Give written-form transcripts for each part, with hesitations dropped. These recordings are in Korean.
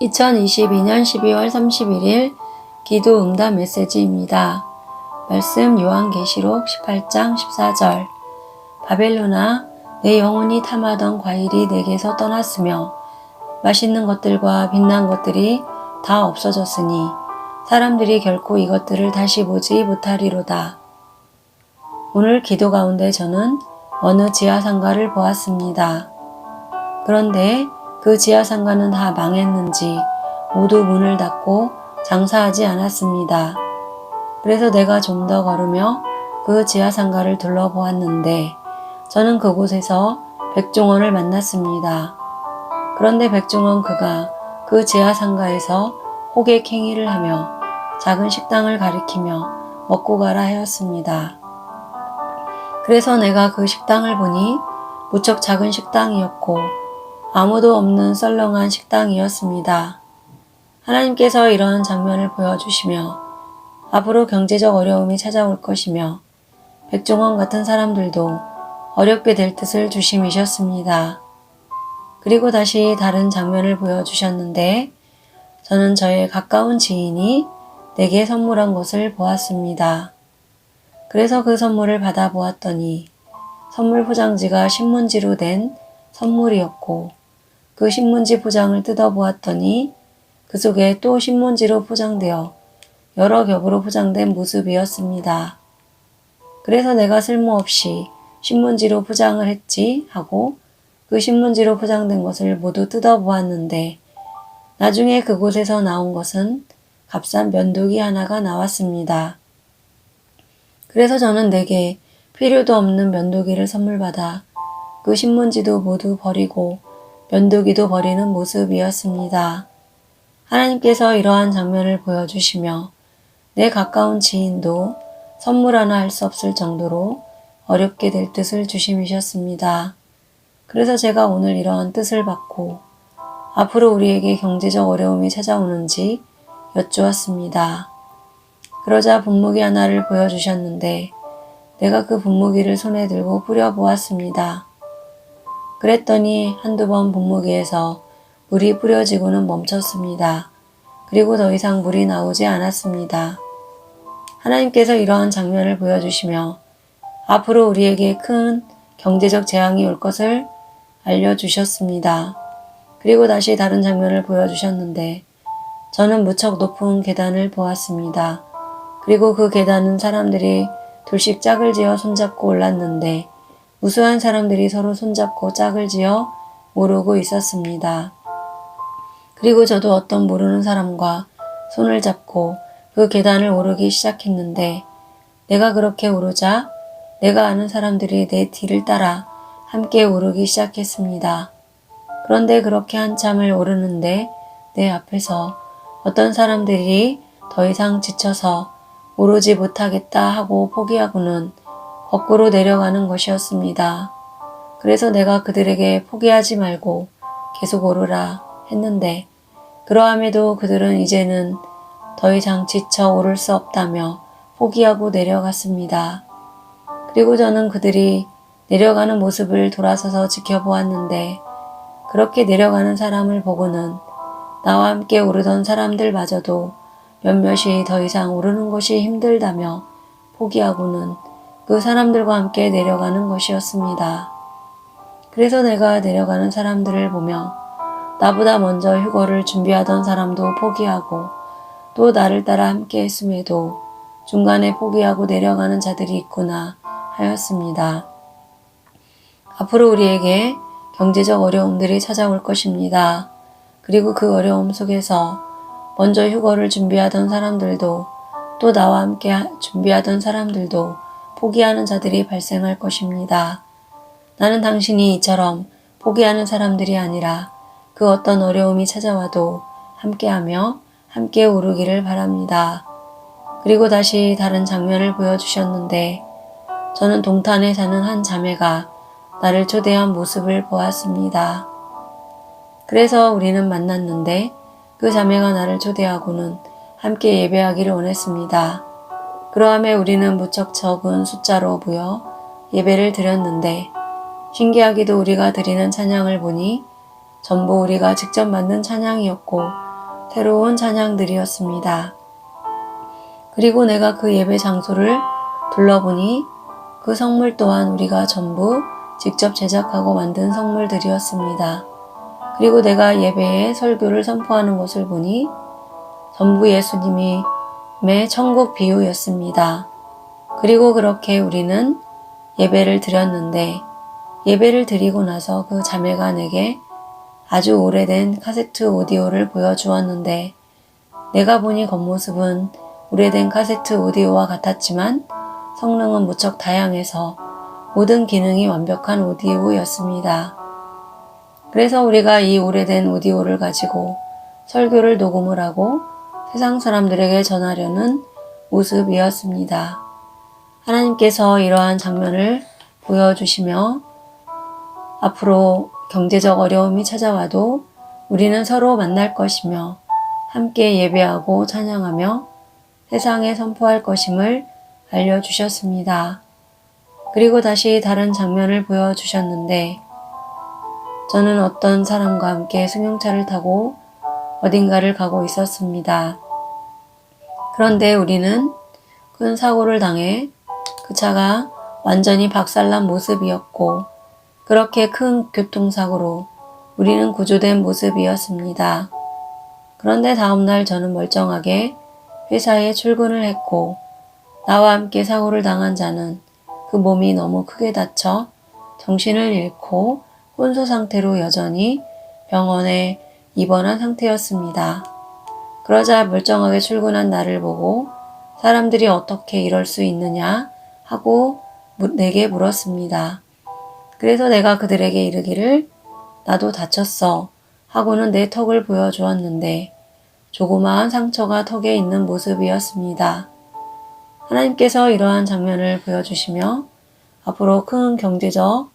2022년 12월 31일 기도 응답 메시지입니다. 말씀 요한계시록 18장 14절. 바벨론아, 내 영혼이 탐하던 과일이 내게서 떠났으며 맛있는 것들과 빛난 것들이 다 없어졌으니 사람들이 결코 이것들을 다시 보지 못하리로다. 오늘 기도 가운데 저는 어느 지하상가를 보았습니다. 그런데 그 지하상가는 다 망했는지 모두 문을 닫고 장사하지 않았습니다. 그래서 내가 좀 더 걸으며 그 지하상가를 둘러보았는데 저는 그곳에서 백종원을 만났습니다. 그런데 백종원 그가 그 지하상가에서 호객 행위를 하며 작은 식당을 가리키며 먹고 가라 하였습니다. 그래서 내가 그 식당을 보니 무척 작은 식당이었고 아무도 없는 썰렁한 식당이었습니다. 하나님께서 이런 장면을 보여주시며 앞으로 경제적 어려움이 찾아올 것이며 백종원 같은 사람들도 어렵게 될 뜻을 주심이셨습니다. 그리고 다시 다른 장면을 보여주셨는데 저는 저의 가까운 지인이 내게 선물한 것을 보았습니다. 그래서 그 선물을 받아보았더니 선물 포장지가 신문지로 된 선물이었고 그 신문지 포장을 뜯어보았더니 그 속에 또 신문지로 포장되어 여러 겹으로 포장된 모습이었습니다. 그래서 내가 쓸모없이 신문지로 포장을 했지 하고 그 신문지로 포장된 것을 모두 뜯어보았는데 나중에 그곳에서 나온 것은 값싼 면도기 하나가 나왔습니다. 그래서 저는 내게 필요도 없는 면도기를 선물받아 그 신문지도 모두 버리고 면도기도 버리는 모습이었습니다. 하나님께서 이러한 장면을 보여주시며 내 가까운 지인도 선물 하나 할 수 없을 정도로 어렵게 될 뜻을 주심이셨습니다. 그래서 제가 오늘 이러한 뜻을 받고 앞으로 우리에게 경제적 어려움이 찾아오는지 여쭈었습니다. 그러자 분무기 하나를 보여주셨는데 내가 그 분무기를 손에 들고 뿌려보았습니다. 그랬더니 한두 번 분무기에서 물이 뿌려지고는 멈췄습니다. 그리고 더 이상 물이 나오지 않았습니다. 하나님께서 이러한 장면을 보여주시며 앞으로 우리에게 큰 경제적 재앙이 올 것을 알려주셨습니다. 그리고 다시 다른 장면을 보여주셨는데 저는 무척 높은 계단을 보았습니다. 그리고 그 계단은 사람들이 둘씩 짝을 지어 손잡고 올랐는데 무수한 사람들이 서로 손잡고 짝을 지어 오르고 있었습니다. 그리고 저도 어떤 모르는 사람과 손을 잡고 그 계단을 오르기 시작했는데 내가 그렇게 오르자 내가 아는 사람들이 내 뒤를 따라 함께 오르기 시작했습니다. 그런데 그렇게 한참을 오르는데 내 앞에서 어떤 사람들이 더 이상 지쳐서 오르지 못하겠다 하고 포기하고는 거꾸로 내려가는 것이었습니다. 그래서 내가 그들에게 포기하지 말고 계속 오르라 했는데 그러함에도 그들은 이제는 더 이상 지쳐 오를 수 없다며 포기하고 내려갔습니다. 그리고 저는 그들이 내려가는 모습을 돌아서서 지켜보았는데 그렇게 내려가는 사람을 보고는 나와 함께 오르던 사람들마저도 몇몇이 더 이상 오르는 것이 힘들다며 포기하고는 그 사람들과 함께 내려가는 것이었습니다. 그래서 내가 내려가는 사람들을 보며 나보다 먼저 휴거를 준비하던 사람도 포기하고 또 나를 따라 함께 했음에도 중간에 포기하고 내려가는 자들이 있구나 하였습니다. 앞으로 우리에게 경제적 어려움들이 찾아올 것입니다. 그리고 그 어려움 속에서 먼저 휴거를 준비하던 사람들도 또 나와 함께 준비하던 사람들도 포기하는 자들이 발생할 것입니다. 나는 당신이 이처럼 포기하는 사람들이 아니라 그 어떤 어려움이 찾아와도 함께하며 함께 오르기를 바랍니다. 그리고 다시 다른 장면을 보여주셨는데 저는 동탄에 사는 한 자매가 나를 초대한 모습을 보았습니다. 그래서 우리는 만났는데 그 자매가 나를 초대하고는 함께 예배하기를 원했습니다. 그러함에 우리는 무척 적은 숫자로 모여 예배를 드렸는데 신기하게도 우리가 드리는 찬양을 보니 전부 우리가 직접 만든 찬양이었고 새로운 찬양들이었습니다. 그리고 내가 그 예배 장소를 둘러보니 그 성물 또한 우리가 전부 직접 제작하고 만든 성물들이었습니다. 그리고 내가 예배에 설교를 선포하는 것을 보니 전부 예수님의 천국 비유였습니다. 그리고 그렇게 우리는 예배를 드렸는데 예배를 드리고 나서 그 자매가 내게 아주 오래된 카세트 오디오를 보여주었는데 내가 보니 겉모습은 오래된 카세트 오디오와 같았지만 성능은 무척 다양해서 모든 기능이 완벽한 오디오였습니다. 그래서 우리가 이 오래된 오디오를 가지고 설교를 녹음을 하고 세상 사람들에게 전하려는 모습이었습니다. 하나님께서 이러한 장면을 보여주시며 앞으로 경제적 어려움이 찾아와도 우리는 서로 만날 것이며 함께 예배하고 찬양하며 세상에 선포할 것임을 알려주셨습니다. 그리고 다시 다른 장면을 보여주셨는데 저는 어떤 사람과 함께 승용차를 타고 어딘가를 가고 있었습니다. 그런데 우리는 큰 사고를 당해 그 차가 완전히 박살난 모습이었고 그렇게 큰 교통사고로 우리는 구조된 모습이었습니다. 그런데 다음날 저는 멀쩡하게 회사에 출근을 했고 나와 함께 사고를 당한 자는 그 몸이 너무 크게 다쳐 정신을 잃고 혼수 상태로 여전히 병원에 입원한 상태였습니다. 그러자 멀쩡하게 출근한 나를 보고 사람들이 어떻게 이럴 수 있느냐 하고 내게 물었습니다. 그래서 내가 그들에게 이르기를 나도 다쳤어 하고는 내 턱을 보여주었는데 조그마한 상처가 턱에 있는 모습이었습니다. 하나님께서 이러한 장면을 보여주시며 앞으로 큰 경제적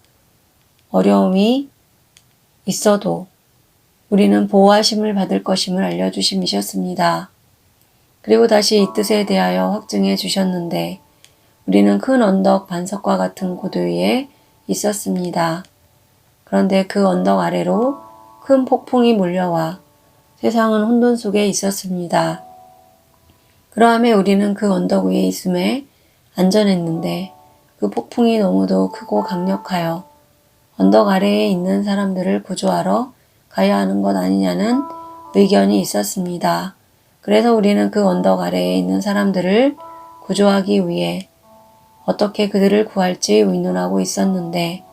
어려움이 있어도 우리는 보호하심을 받을 것임을 알려주심이셨습니다. 그리고 다시 이 뜻에 대하여 확증해 주셨는데 우리는 큰 언덕 반석과 같은 고도 위에 있었습니다. 그런데 그 언덕 아래로 큰 폭풍이 몰려와 세상은 혼돈 속에 있었습니다. 그러함에 우리는 그 언덕 위에 있음에 안전했는데 그 폭풍이 너무도 크고 강력하여 언덕 아래에 있는 사람들을 구조하러 가야 하는 것 아니냐는 의견이 있었습니다. 그래서 우리는 그 언덕 아래에 있는 사람들을 구조하기 위해 어떻게 그들을 구할지 의논하고 있었는데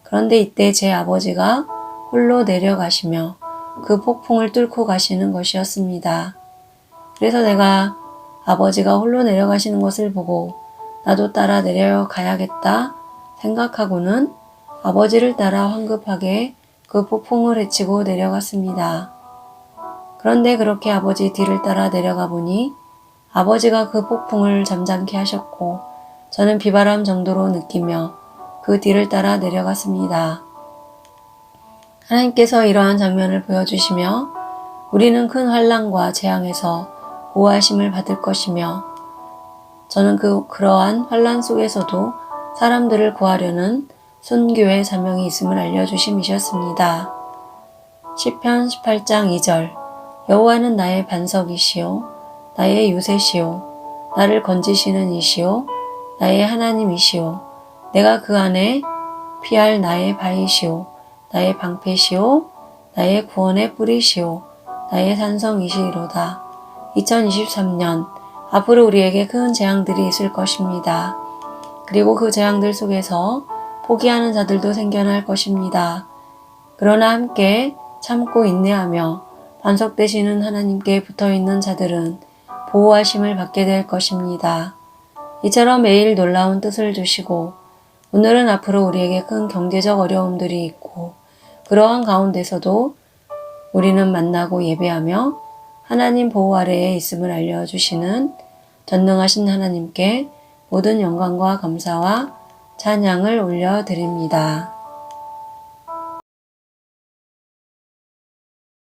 그런데 이때 제 아버지가 홀로 내려가시며 그 폭풍을 뚫고 가시는 것이었습니다. 그래서 내가 아버지가 홀로 내려가시는 것을 보고 나도 따라 내려가야겠다 생각하고는 아버지를 따라 황급하게 그 폭풍을 헤치고 내려갔습니다. 그런데 그렇게 아버지 뒤를 따라 내려가 보니 아버지가 그 폭풍을 잠잠케 하셨고 저는 비바람 정도로 느끼며 그 뒤를 따라 내려갔습니다. 하나님께서 이러한 장면을 보여주시며 우리는 큰 환난과 재앙에서 보호하심을 받을 것이며 저는 그러한 환난 속에서도 사람들을 구하려는 순교의 사명이 있음을 알려주심이셨습니다. 시편 18장 2절 여호와는 나의 반석이시요 나의 요새시요 나를 건지시는 이시요 나의 하나님이시요 내가 그 안에 피할 나의 바위시요 나의 방패시요 나의 구원의 뿌리시요 나의 산성이시로다. 2023년 앞으로 우리에게 큰 재앙들이 있을 것입니다. 그리고 그 재앙들 속에서 포기하는 자들도 생겨날 것입니다. 그러나 함께 참고 인내하며 반석 되시는 하나님께 붙어있는 자들은 보호하심을 받게 될 것입니다. 이처럼 매일 놀라운 뜻을 주시고 오늘은 앞으로 우리에게 큰 경제적 어려움들이 있고 그러한 가운데서도 우리는 만나고 예배하며 하나님 보호 아래에 있음을 알려주시는 전능하신 하나님께 모든 영광과 감사와 찬양을 올려드립니다.